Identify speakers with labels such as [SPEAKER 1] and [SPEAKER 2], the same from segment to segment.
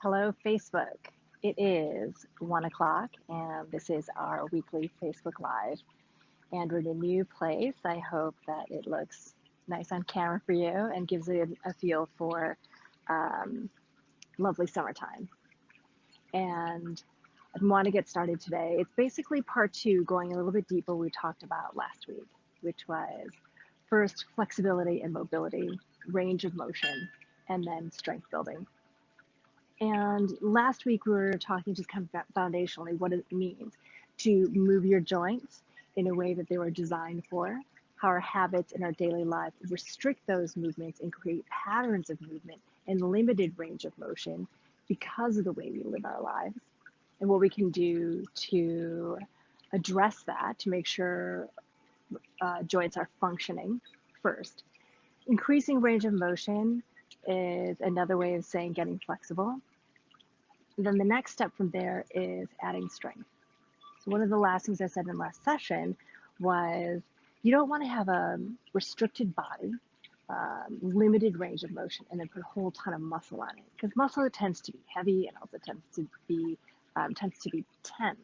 [SPEAKER 1] Hello, Facebook. It is 1 o'clock, and this is our weekly Facebook Live. And we're in a new place. I hope that it looks nice on camera for you and gives you a feel for um, lovely summertime. And I want to get started today. It's basically part two, going a little bit deeper, we talked about last week, which was first flexibility and mobility, range of motion, and then strength building. And last week we were talking just kind of foundationally what it means to move your joints in a way that they were designed for, how our habits in our daily life restrict those movements and create patterns of movement and limited range of motion because of the way we live our lives, and what we can do to address that to make sure joints are functioning first. Increasing range of motion is another way of saying getting flexible. Then the next step from there is adding strength. So one of the last things I said in the last session was you don't want to have a restricted body, limited range of motion, and then put a whole ton of muscle on it, because muscle tends to be heavy and also tends to be tense.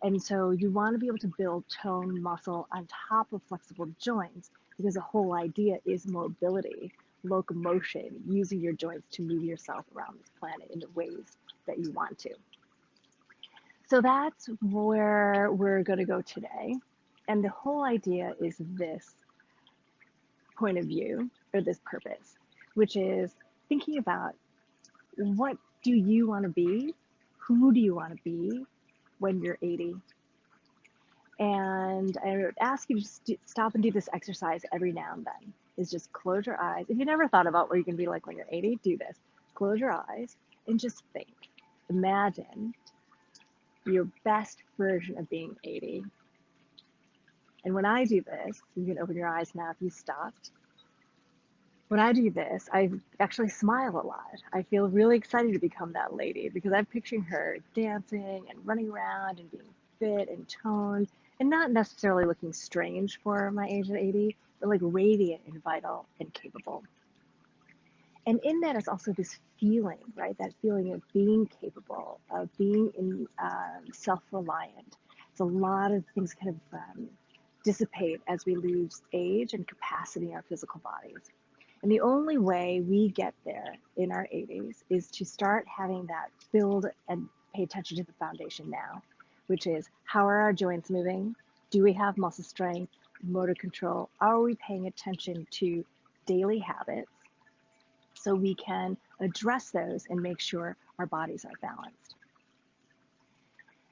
[SPEAKER 1] And so you want to be able to build tone muscle on top of flexible joints, because the whole idea is mobility, locomotion, using your joints to move yourself around this planet in the ways that you want to. So that's where we're going to go today. And the whole idea is this point of view, or this purpose, which is thinking about what do you want to be? Who do you want to be when you're 80? And I would ask you to stop and do this exercise every now and then, is just close your eyes. If you never thought about what you're going to be like when you're 80, do this. Close your eyes and just think. Imagine your best version of being 80. And when I do this, you can open your eyes now if you stopped. When I do this, I actually smile a lot. I feel really excited to become that lady because I'm picturing her dancing and running around and being fit and toned and not necessarily looking strange for my age at 80, but like radiant and vital and capable. And in that is also this feeling, right? That feeling of being capable, of being self-reliant. It's a lot of things kind of dissipate as we lose age and capacity in our physical bodies. And the only way we get there in our 80s is to start having that build and pay attention to the foundation now, which is how are our joints moving? Do we have muscle strength, motor control? Are we paying attention to daily habits so we can address those and make sure our bodies are balanced?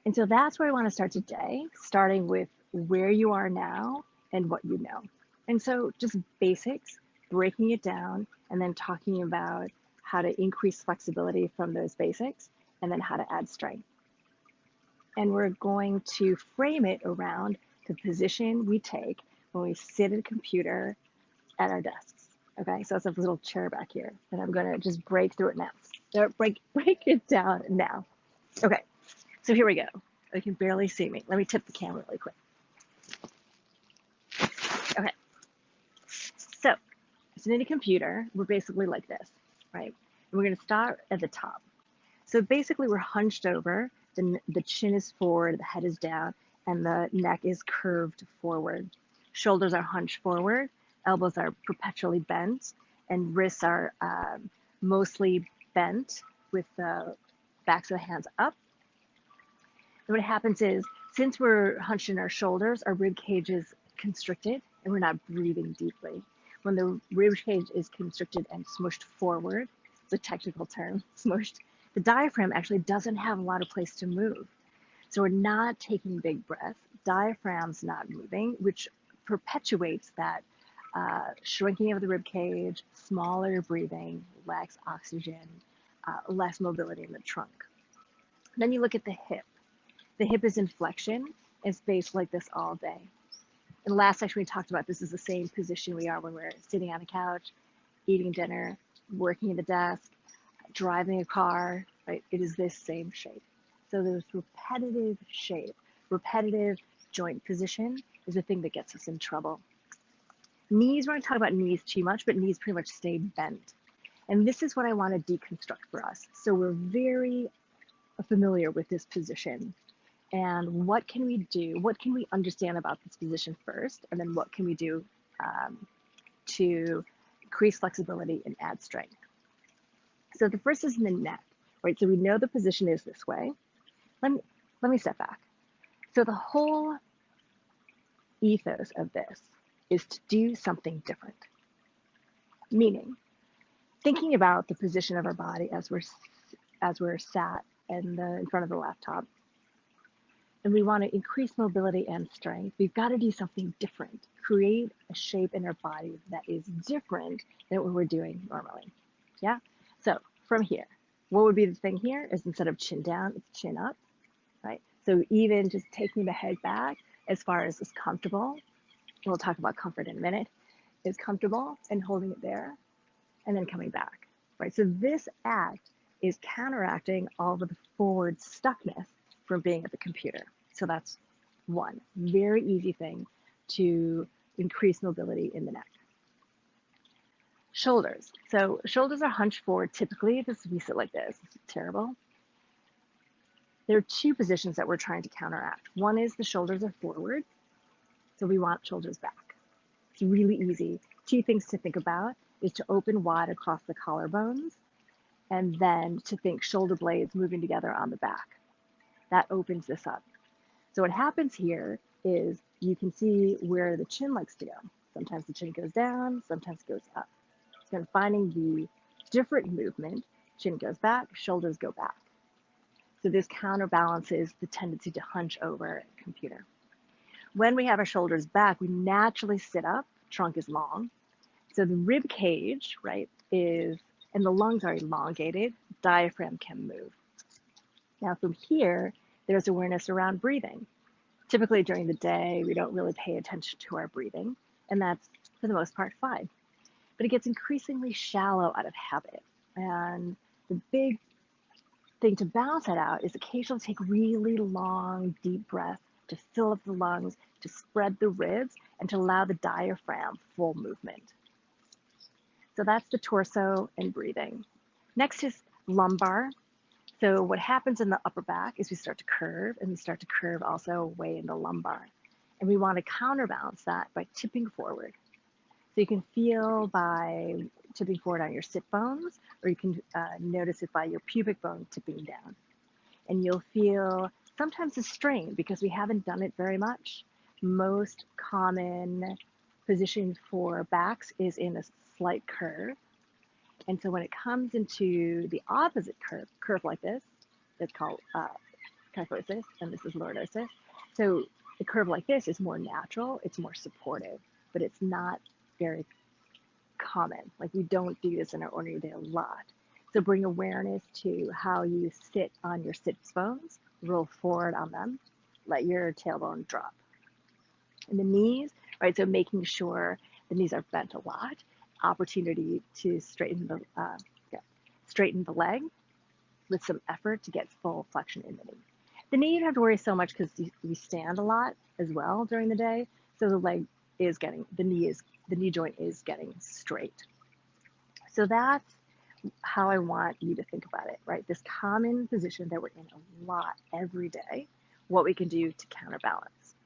[SPEAKER 1] And so that's where I want to start today, starting with where you are now and what you know. And so just basics, breaking it down, and then talking about how to increase flexibility from those basics, and then how to add strength. And we're going to frame it around the position we take when we sit at a computer at our desks. Okay, so it's a little chair back here, and I'm going to just break through it now. Break it down now. Okay, so here we go. You can barely see me. Let me tip the camera really quick. Okay, so sitting at a computer, we're basically like this, right? And we're going to start at the top. So basically, we're hunched over. The chin is forward, the head is down, and the neck is curved forward. Shoulders are hunched forward, elbows are perpetually bent, and wrists are mostly bent with the backs of the hands up. And what happens is, since we're hunched in our shoulders, our rib cage is constricted and we're not breathing deeply. When the rib cage is constricted and smushed forward, it's a technical term, smushed, the diaphragm actually doesn't have a lot of place to move. So we're not taking big breaths, diaphragm's not moving, which perpetuates that shrinking of the rib cage, smaller breathing, less oxygen, less mobility in the trunk. Then you look at the hip. The hip is in flexion. It's based like this all day. In the last section, we talked about this is the same position we are when we're sitting on a couch, eating dinner, working at the desk, driving a car, right? It is this same shape. So this repetitive shape, repetitive joint position is the thing that gets us in trouble. Knees, we're not talking about knees too much, but knees pretty much stay bent. And this is what I want to deconstruct for us. So we're very familiar with this position. And what can we do? What can we understand about this position first? And then what can we do to increase flexibility and add strength? So the first is in the neck, right? So we know the position is this way. Let me step back. So the whole ethos of this is to do something different. Meaning, thinking about the position of our body as we're sat in front of the laptop, and we want to increase mobility and strength, we've got to do something different. Create a shape in our body that is different than what we're doing normally. Yeah? So from here, what would be the thing here is instead of chin down, it's chin up, right? So even just taking the head back as far as is comfortable, we'll talk about comfort in a minute, is comfortable and holding it there and then coming back, right? So this act is counteracting all of the forward stuckness from being at the computer. So that's one very easy thing to increase mobility in the neck. Shoulders. So shoulders are hunched forward typically. We sit like this. This is terrible. There are two positions that we're trying to counteract. One is the shoulders are forward. So we want shoulders back. It's really easy. Two things to think about is to open wide across the collarbones and then to think shoulder blades moving together on the back. That opens this up. So what happens here is you can see where the chin likes to go. Sometimes the chin goes down, sometimes it goes up. So finding the different movement, chin goes back, shoulders go back. So this counterbalances the tendency to hunch over a computer. When we have our shoulders back, we naturally sit up, trunk is long. So the rib cage, right, and the lungs are elongated, diaphragm can move. Now from here, there's awareness around breathing. Typically during the day, we don't really pay attention to our breathing, and that's for the most part fine. But it gets increasingly shallow out of habit. And the big thing to balance that out is occasionally take really long, deep breaths to fill up the lungs, to spread the ribs, and to allow the diaphragm full movement. So that's the torso and breathing. Next is lumbar. So what happens in the upper back is we start to curve, and we start to curve also way in the lumbar. And we want to counterbalance that by tipping forward. So you can feel by tipping forward on your sit bones, or you can notice it by your pubic bone tipping down. And you'll feel sometimes a strain because we haven't done it very much. Most common position for backs is in a slight curve. And so when it comes into the opposite curve like this, it's called kyphosis, and this is lordosis. So the curve like this is more natural, it's more supportive, but it's not very common. Like we don't do this in our ordinary day a lot. So bring awareness to how you sit on your sits bones, roll forward on them, let your tailbone drop. And the knees, right? So making sure the knees are bent a lot, opportunity to straighten the leg with some effort to get full flexion in the knee. The knee you don't have to worry so much because we stand a lot as well during the day, so the knee joint is getting straight. So that's how I want you to think about it, right? This common position that we're in a lot every day, what we can do to counterbalance.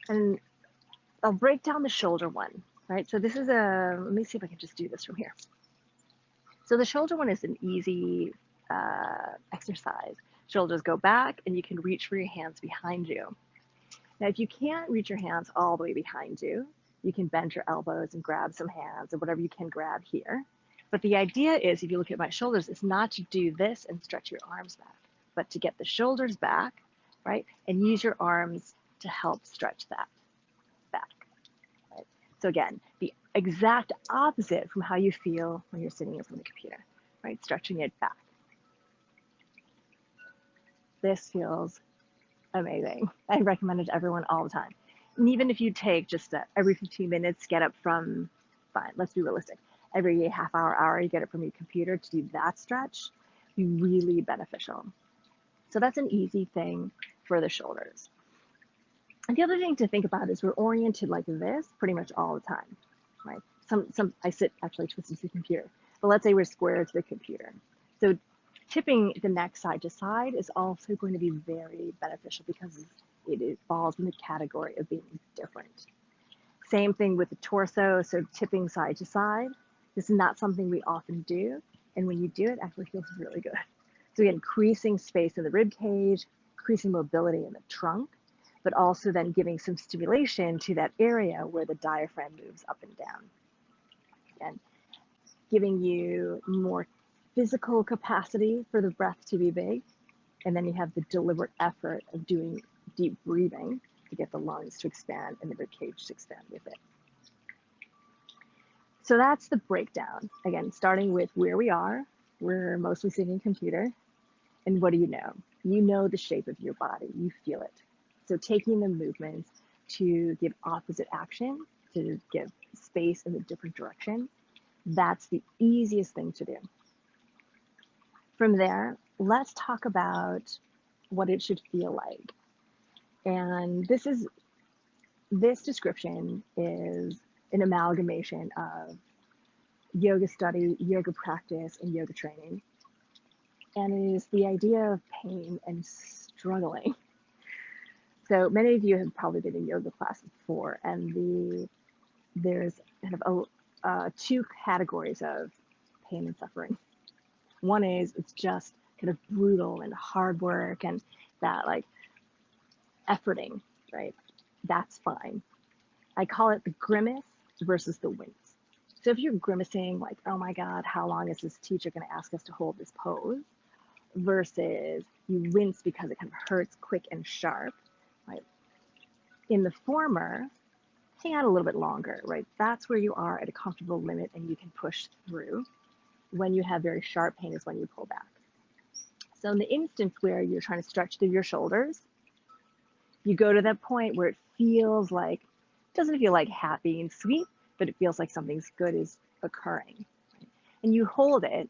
[SPEAKER 1] And I'll break down the shoulder one, right? So this is let me see if I can just do this from here. So the shoulder one is an easy exercise. Shoulders go back and you can reach for your hands behind you. Now, if you can't reach your hands all the way behind you, you can bend your elbows and grab some hands or whatever you can grab here. But the idea is, if you look at my shoulders, it's not to do this and stretch your arms back, but to get the shoulders back, right? And use your arms to help stretch that back, right? So again, the exact opposite from how you feel when you're sitting in front of the computer, right? Stretching it back. This feels amazing. I recommend it to everyone all the time. And even if you take just every 15 minutes, get up from, fine, let's be realistic, every half hour, you get up from your computer to do that stretch, be really beneficial. So that's an easy thing for the shoulders. And the other thing to think about is we're oriented like this pretty much all the time, right? I sit actually twisted to the computer. But let's say we're square to the computer. So tipping the neck side to side is also going to be very beneficial because it falls in the category of being different. Same thing with the torso, so tipping side to side. This is not something we often do, and when you do it, it actually feels really good. So again, increasing space in the rib cage, increasing mobility in the trunk, but also then giving some stimulation to that area where the diaphragm moves up and down. And giving you more physical capacity for the breath to be big, and then you have the deliberate effort of doing deep breathing to get the lungs to expand and the rib cage to expand with it. So that's the breakdown. Again, starting with where we are, we're mostly sitting computer, and what do you know? You know the shape of your body, you feel it. So taking the movements to give opposite action, to give space in a different direction, that's the easiest thing to do. From there, let's talk about what it should feel like. And this description is an amalgamation of yoga study, yoga practice, and yoga training. And it is the idea of pain and struggling. So many of you have probably been in yoga classes before, and there's kind of two categories of pain and suffering. One is it's just kind of brutal and hard work and that like efforting, right? That's fine. I call it the grimace versus the wince. So if you're grimacing like, oh my God, how long is this teacher going to ask us to hold this pose? Versus you wince because it kind of hurts quick and sharp, right? In the former, hang out a little bit longer, right? That's where you are at a comfortable limit and you can push through. When you have very sharp pain is when you pull back. So in the instance where you're trying to stretch through your shoulders, you go to that point where it feels like, doesn't feel like happy and sweet, but it feels like something's good is occurring. And you hold it,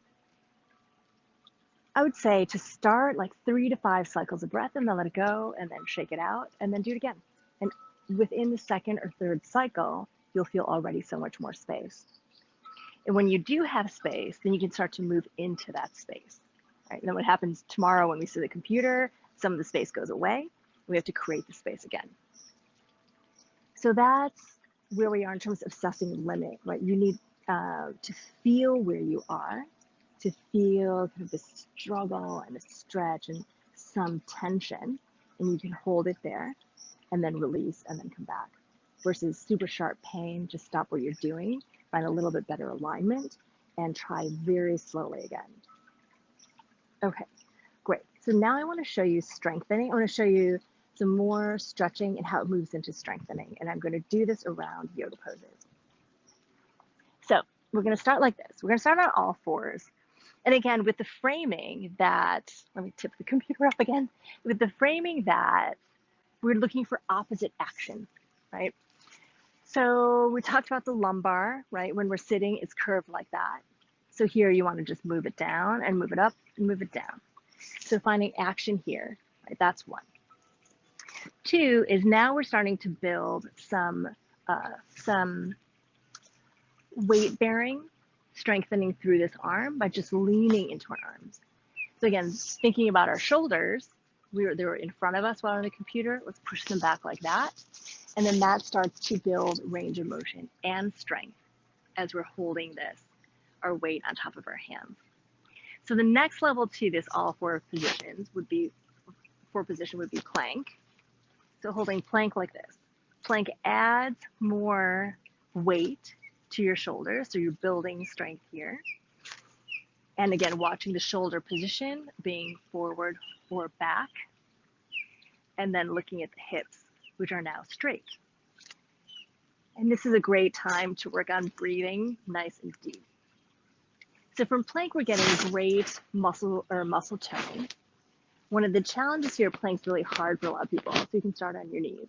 [SPEAKER 1] I would say to start like 3 to 5 cycles of breath and then let it go and then shake it out and then do it again. And within the second or third cycle, you'll feel already so much more space. And when you do have space, then you can start to move into that space. Right? And then what happens tomorrow when we sit at the computer, some of the space goes away. We have to create the space again. So that's where we are in terms of assessing limit, right? You need to feel where you are, to feel kind of the struggle and the stretch and some tension, and you can hold it there and then release and then come back. Versus super sharp pain, just stop what you're doing, find a little bit better alignment, and try very slowly again. Okay, great. So now I want to show you strengthening. I want to show you some more stretching and how it moves into strengthening. And I'm going to do this around yoga poses. So we're going to start like this. We're going to start on all fours. And again, with the framing that, let me tip the computer up again, with the framing that we're looking for opposite action, right? So we talked about the lumbar, right? When we're sitting, it's curved like that. So here you want to just move it down and move it up and move it down. So finding action here, right? That's one. Two is now we're starting to build some weight bearing, strengthening through this arm by just leaning into our arms. So again, thinking about our shoulders, they were in front of us while on the computer. Let's push them back like that. And then that starts to build range of motion and strength as we're holding this, our weight on top of our hands. So the next level to this all four position would be plank. So holding plank like this. Plank adds more weight to your shoulders, so you're building strength here. And again, watching the shoulder position, being forward or back, and then looking at the hips, which are now straight. And this is a great time to work on breathing nice and deep. So from plank, we're getting great muscle tone. One of the challenges here, plank's really hard for a lot of people, so you can start on your knees.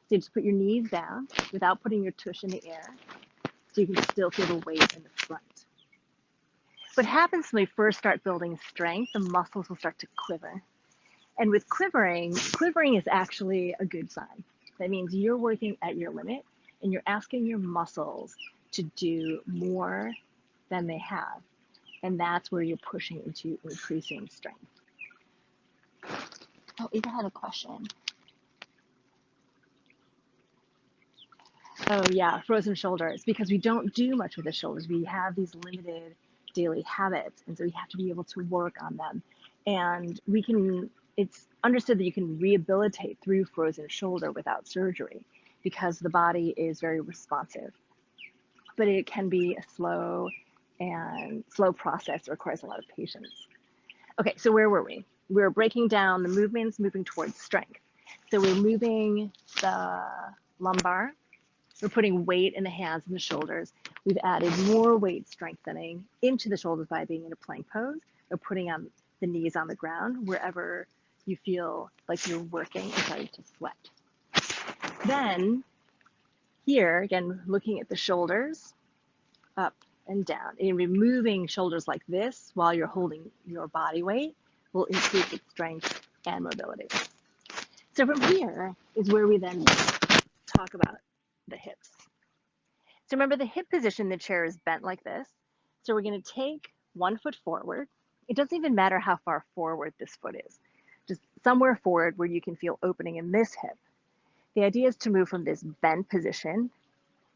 [SPEAKER 1] So you just put your knees down without putting your tush in the air, so you can still feel the weight in the front. What happens when we first start building strength, the muscles will start to quiver. And with quivering is actually a good sign. That means you're working at your limit and you're asking your muscles to do more than they have. And that's where you're pushing into increasing strength. Oh, Eva had a question. Oh yeah, frozen shoulders, because we don't do much with the shoulders. We have these limited daily habits, and so we have to be able to work on them. And it's understood that you can rehabilitate through frozen shoulder without surgery because the body is very responsive. But it can be a slow process that requires a lot of patience. Okay, so where were we? We were breaking down the movements, moving towards strength. So we're moving the lumbar. We're putting weight in the hands and the shoulders. We've added more weight strengthening into the shoulders by being in a plank pose or putting on the knees on the ground wherever you feel like you're working and starting to sweat. Then here, again, looking at the shoulders, up and down, and removing shoulders like this while you're holding your body weight will increase its strength and mobility. So from here is where we then talk about the hips. So remember the hip position, the chair is bent like this. So we're going to take 1 foot forward. It doesn't even matter how far forward this foot is, just somewhere forward where you can feel opening in this hip. The idea is to move from this bent position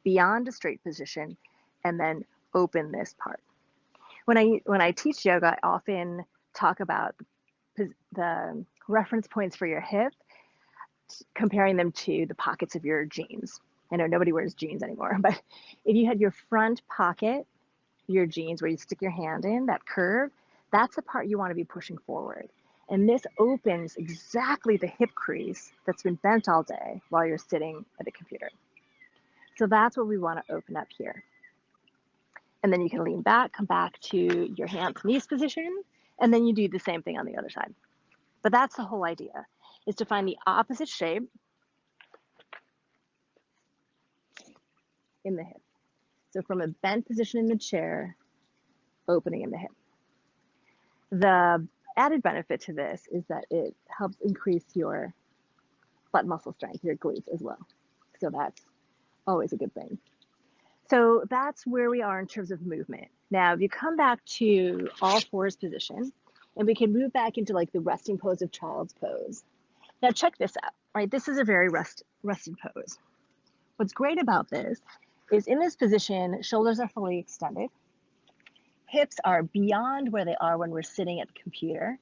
[SPEAKER 1] beyond a straight position and then open this part. When I teach yoga, I often talk about the reference points for your hip, comparing them to the pockets of your jeans. I know nobody wears jeans anymore, but if you had your front pocket, your jeans where you stick your hand in, that curve, that's the part you want to be pushing forward. And this opens exactly the hip crease that's been bent all day while you're sitting at a computer. So that's what we want to open up here. And then you can lean back, come back to your hands knees position, and then you do the same thing on the other side. But that's the whole idea, is to find the opposite shape in the hip. So from a bent position in the chair, opening in the hip. The added benefit to this is that it helps increase your butt muscle strength, your glutes as well. So that's always a good thing. So that's where we are in terms of movement. Now, if you come back to all fours position, and we can move back into like the resting pose of child's pose. Now check this out, right? This is a very rested pose. What's great about this is in this position, shoulders are fully extended. Hips are beyond where they are when we're sitting at the computer.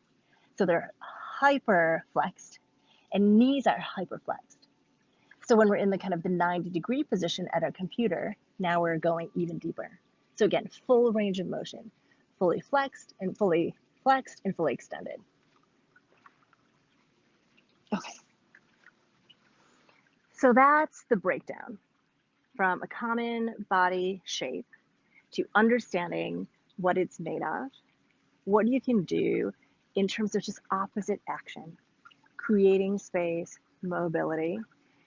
[SPEAKER 1] So they're hyper flexed, and knees are hyper flexed. So when we're in the kind of the 90-degree position at our computer, now we're going even deeper. So again, full range of motion, fully flexed and fully extended. Okay. So that's the breakdown from a common body shape to understanding what it's made of, what you can do in terms of just opposite action, creating space, mobility,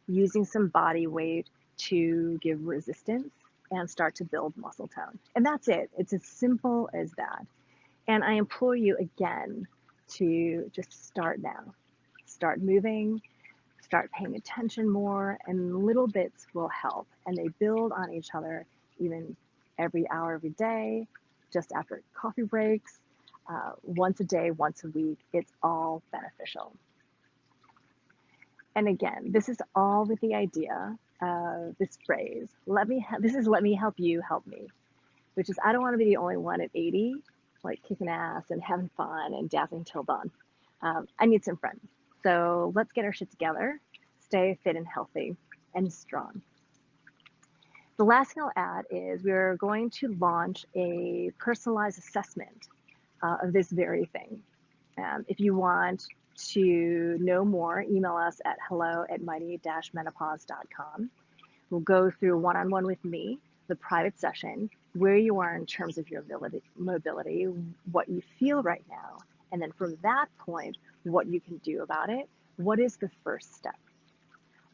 [SPEAKER 1] using some body weight to give resistance and start to build muscle tone. And that's it. It's as simple as that. And I implore you again to just start now. Start moving, start paying attention more, and little bits will help. And they build on each other even every hour, every day, just after coffee breaks, once a day, once a week. It's all beneficial. And again, this is all with the idea of this phrase, let me help you help me, which is I don't want to be the only one at 80, like kicking ass and having fun and dancing till dawn. I need some friends. So let's get our shit together, stay fit and healthy and strong. The last thing I'll add is we're going to launch a personalized assessment of this very thing. If you want to know more, email us at hello@mighty-menopause.com. We'll go through one-on-one with me, the private session, where you are in terms of your mobility, what you feel right now, and then from that point, what you can do about it. What is the first step?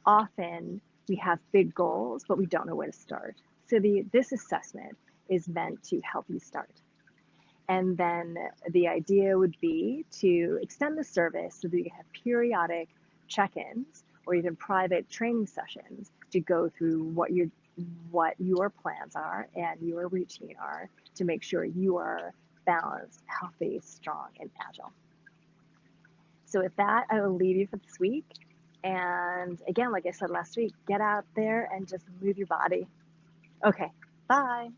[SPEAKER 1] Often we have big goals, but we don't know where to start. So this assessment is meant to help you start. And then the idea would be to extend the service so that you can have periodic check-ins or even private training sessions to go through what your plans are and your routine are to make sure you are balanced, healthy, strong, and agile. So with that, I will leave you for this week. And again, like I said last week, get out there and just move your body. Okay, bye.